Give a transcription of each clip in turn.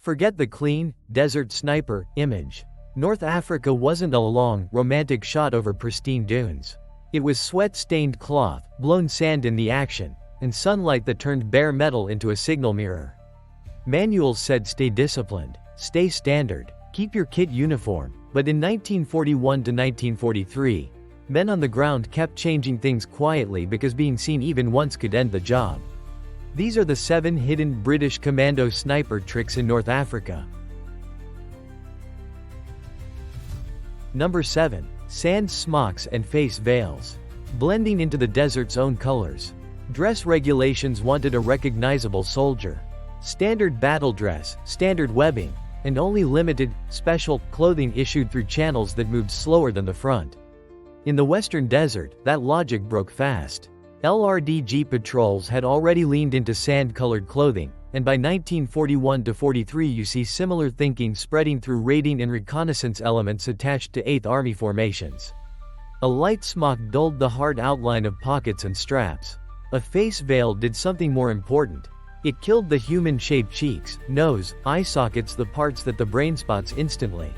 Forget the clean, desert sniper image. North Africa wasn't a long, romantic shot over pristine dunes. It was sweat-stained cloth, blown sand in the action, and sunlight that turned bare metal into a signal mirror. Manuals said stay disciplined, stay standard, keep your kit uniform, but in 1941 to 1943, men on the ground kept changing things quietly because being seen even once could end the job. These are the 7 hidden British Commando sniper tricks in North Africa. Number 7. Sand smocks and face veils. Blending into the desert's own colors. Dress regulations wanted a recognizable soldier. Standard battle dress, standard webbing, and only limited, special clothing issued through channels that moved slower than the front. In the western desert, that logic broke fast. LRDG patrols had already leaned into sand-colored clothing, and by 1941 to 43 you see similar thinking spreading through raiding and reconnaissance elements attached to 8th Army formations. A light smock dulled the hard outline of pockets and straps. A face veil did something more important. It killed the human-shaped cheeks, nose, eye sockets, the parts that the brain spots instantly.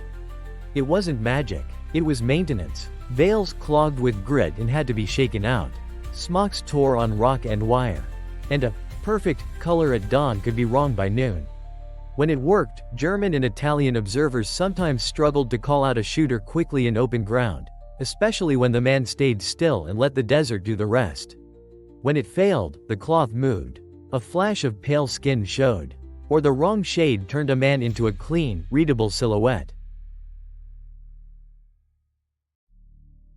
It wasn't magic, it was maintenance. Veils clogged with grit and had to be shaken out. Smocks tore on rock and wire. And a perfect color at dawn could be wrong by noon. When it worked, German and Italian observers sometimes struggled to call out a shooter quickly in open ground, especially when the man stayed still and let the desert do the rest. When it failed, the cloth moved. A flash of pale skin showed. Or the wrong shade turned a man into a clean, readable silhouette.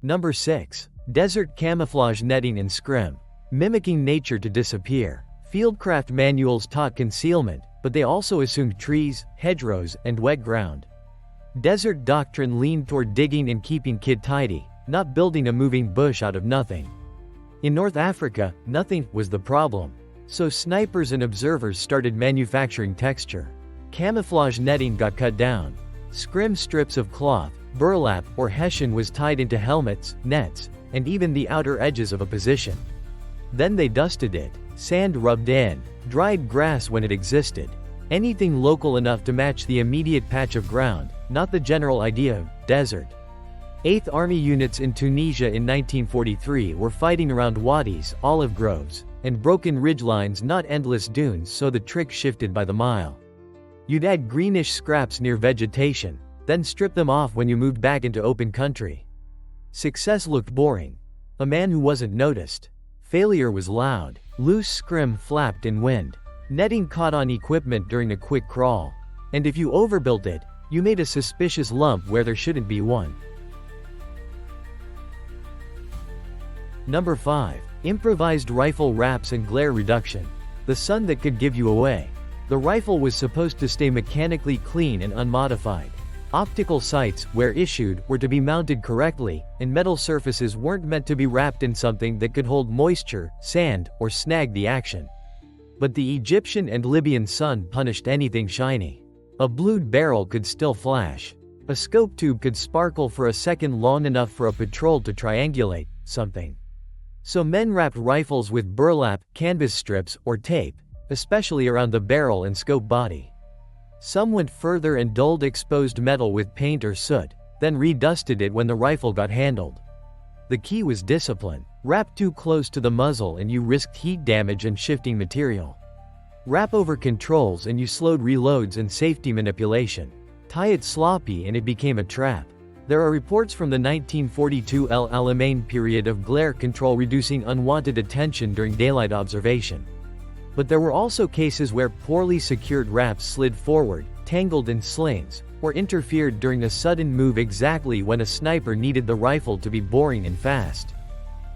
Number 6. Desert camouflage netting and scrim. Mimicking nature to disappear. Fieldcraft manuals taught concealment, but they also assumed trees, hedgerows, and wet ground. Desert doctrine leaned toward digging and keeping kit tidy, not building a moving bush out of nothing. In North Africa, nothing was the problem. So snipers and observers started manufacturing texture. Camouflage netting got cut down. Scrim strips of cloth, burlap, or hessian was tied into helmets, nets, and even the outer edges of a position. Then they dusted it, sand rubbed in, dried grass when it existed. Anything local enough to match the immediate patch of ground, not the general idea of desert. 8th Army units in Tunisia in 1943 were fighting around wadis, olive groves, and broken ridgelines, not endless dunes, so the trick shifted by the mile. You'd add greenish scraps near vegetation, then strip them off when you moved back into open country. Success looked boring. A man who wasn't noticed. Failure was loud. Loose scrim flapped in wind. Netting caught on equipment during a quick crawl. And if you overbuilt it, you made a suspicious lump where there shouldn't be one. Number 5. Improvised rifle wraps and glare reduction. The sun that could give you away. The rifle was supposed to stay mechanically clean and unmodified. Optical sights, where issued, were to be mounted correctly, and metal surfaces weren't meant to be wrapped in something that could hold moisture, sand, or snag the action. But the Egyptian and Libyan sun punished anything shiny. A blued barrel could still flash. A scope tube could sparkle for a second long enough for a patrol to triangulate something. So men wrapped rifles with burlap, canvas strips, or tape, especially around the barrel and scope body. Some went further and dulled exposed metal with paint or soot, then redusted it when the rifle got handled. The key was discipline. Wrap too close to the muzzle and you risked heat damage and shifting material. Wrap over controls and you slowed reloads and safety manipulation. Tie it sloppy and it became a trap. There are reports from the 1942 El Alamein period of glare control reducing unwanted attention during daylight observation. But there were also cases where poorly secured wraps slid forward, tangled in slings, or interfered during a sudden move exactly when a sniper needed the rifle to be boring and fast.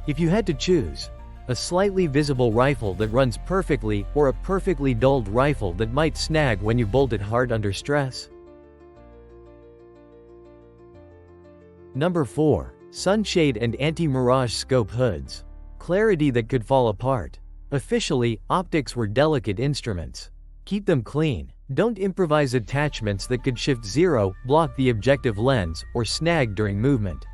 If you had to choose, a slightly visible rifle that runs perfectly or a perfectly dulled rifle that might snag when you bolt it hard under stress? Number 4. Sunshade and anti-mirage scope hoods. Clarity that could fall apart. Officially, optics were delicate instruments. Keep them clean. Don't improvise attachments that could shift zero, block the objective lens, or snag during movement.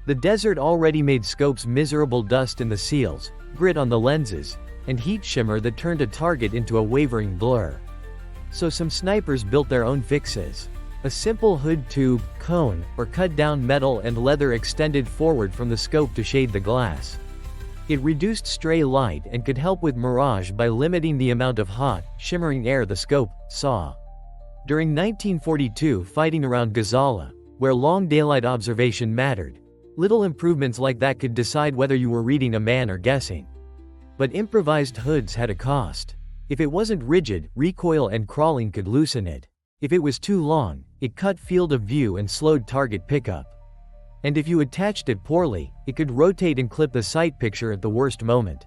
The desert already made scopes miserable dust in the seals, grit on the lenses, and heat shimmer that turned a target into a wavering blur. So some snipers built their own fixes. A simple hood tube, cone, or cut down metal and leather extended forward from the scope to shade the glass. It reduced stray light and could help with mirage by limiting the amount of hot, shimmering air the scope saw. During 1942 fighting around Gazala, where long daylight observation mattered, little improvements like that could decide whether you were reading a man or guessing. But improvised hoods had a cost. If it wasn't rigid, recoil and crawling could loosen it. If it was too long, it cut field of view and slowed target pickup. And if you attached it poorly, it could rotate and clip the sight picture at the worst moment.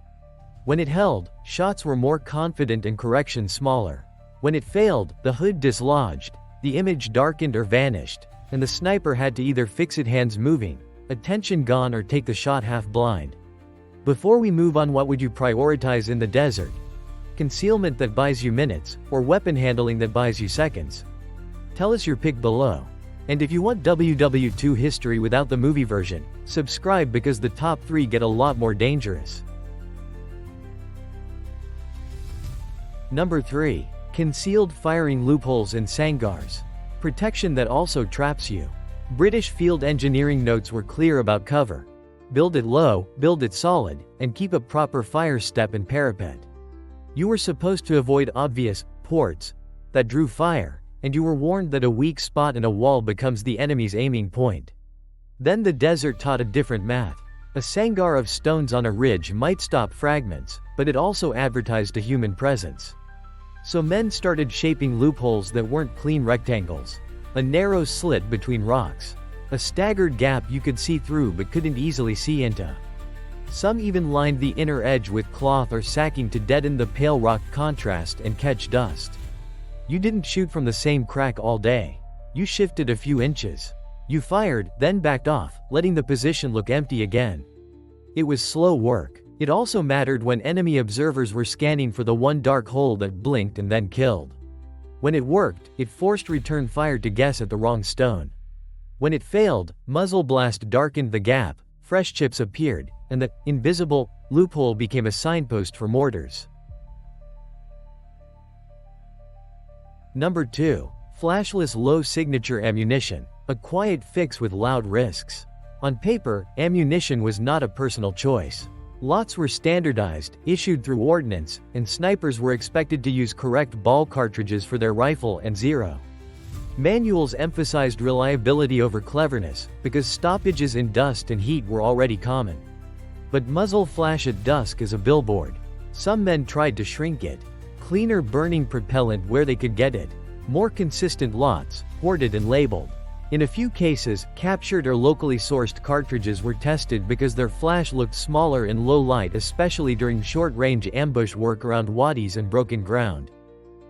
When it held, shots were more confident and correction smaller. When it failed, the hood dislodged, the image darkened or vanished, and the sniper had to either fix it hands moving, attention gone, or take the shot half blind. Before we move on, what would you prioritize in the desert? Concealment that buys you minutes, or weapon handling that buys you seconds? Tell us your pick below. And if you want WW2 history without the movie version, subscribe because the top 3 get a lot more dangerous. Number 3. Concealed firing loopholes and sangars. Protection that also traps you. British field engineering notes were clear about cover. Build it low, build it solid, and keep a proper fire step and parapet. You were supposed to avoid obvious ports that drew fire, and you were warned that a weak spot in a wall becomes the enemy's aiming point. Then the desert taught a different math. A sangar of stones on a ridge might stop fragments, but it also advertised a human presence. So men started shaping loopholes that weren't clean rectangles. A narrow slit between rocks. A staggered gap you could see through but couldn't easily see into. Some even lined the inner edge with cloth or sacking to deaden the pale rock contrast and catch dust. You didn't shoot from the same crack all day. You shifted a few inches. You fired, then backed off, letting the position look empty again. It was slow work. It also mattered when enemy observers were scanning for the one dark hole that blinked and then killed. When it worked, it forced return fire to guess at the wrong stone. When it failed, muzzle blast darkened the gap, fresh chips appeared, and the invisible loophole became a signpost for mortars. Number 2. Flashless low signature ammunition, a quiet fix with loud risks. On paper, ammunition was not a personal choice. Lots were standardized, issued through ordnance, and snipers were expected to use correct ball cartridges for their rifle and zero. Manuals emphasized reliability over cleverness, because stoppages in dust and heat were already common. But muzzle flash at dusk is a billboard. Some men tried to shrink it. Cleaner burning propellant where they could get it. More consistent lots, hoarded and labeled. In a few cases, captured or locally sourced cartridges were tested because their flash looked smaller in low light, especially during short-range ambush work around wadis and broken ground.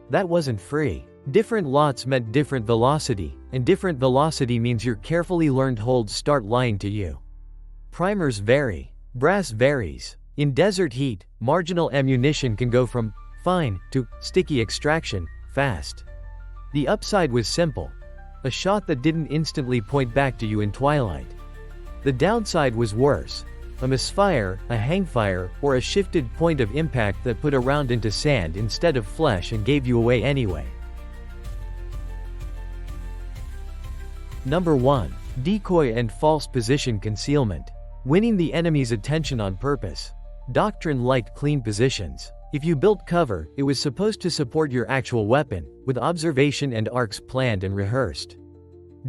That wasn't free. Different lots meant different velocity, and different velocity means your carefully learned holds start lying to you. Primers vary. Brass varies. In desert heat, marginal ammunition can go from fine to sticky extraction fast. The upside was simple. A shot that didn't instantly point back to you in twilight. The downside was worse. A misfire, a hangfire, or a shifted point of impact that put a round into sand instead of flesh and gave you away anyway. Number 1. Decoy and false position concealment. Winning the enemy's attention on purpose. Doctrine liked clean positions. If you built cover, it was supposed to support your actual weapon, with observation and arcs planned and rehearsed.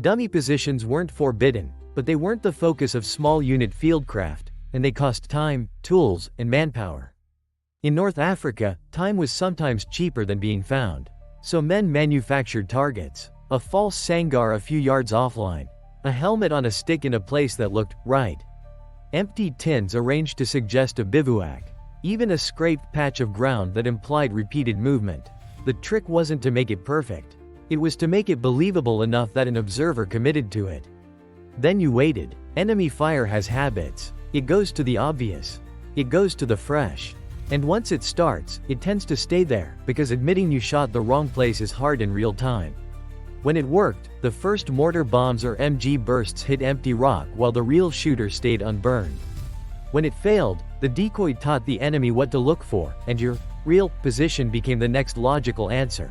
Dummy positions weren't forbidden, but they weren't the focus of small unit fieldcraft, and they cost time, tools, and manpower. In North Africa, time was sometimes cheaper than being found. So men manufactured targets. A false sangar a few yards offline. A helmet on a stick in a place that looked right. Empty tins arranged to suggest a bivouac. Even a scraped patch of ground that implied repeated movement. The trick wasn't to make it perfect. It was to make it believable enough that an observer committed to it. Then you waited. Enemy fire has habits. It goes to the obvious. It goes to the fresh. And once it starts, it tends to stay there, because admitting you shot the wrong place is hard in real time. When it worked, the first mortar bombs or MG bursts hit empty rock while the real shooter stayed unburned. When it failed, the decoy taught the enemy what to look for, and your real position became the next logical answer.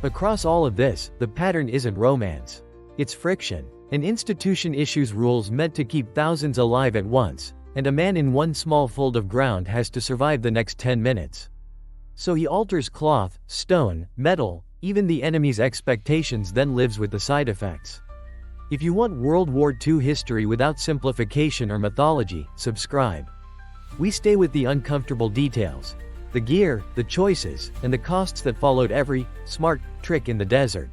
Across all of this, the pattern isn't romance. It's friction. An institution issues rules meant to keep thousands alive at once, and a man in one small fold of ground has to survive the next 10 minutes. So he alters cloth, stone, metal, even the enemy's expectations, then lives with the side effects. If you want World War II history without simplification or mythology, subscribe. We stay with the uncomfortable details, the gear, the choices, and the costs that followed every smart trick in the desert.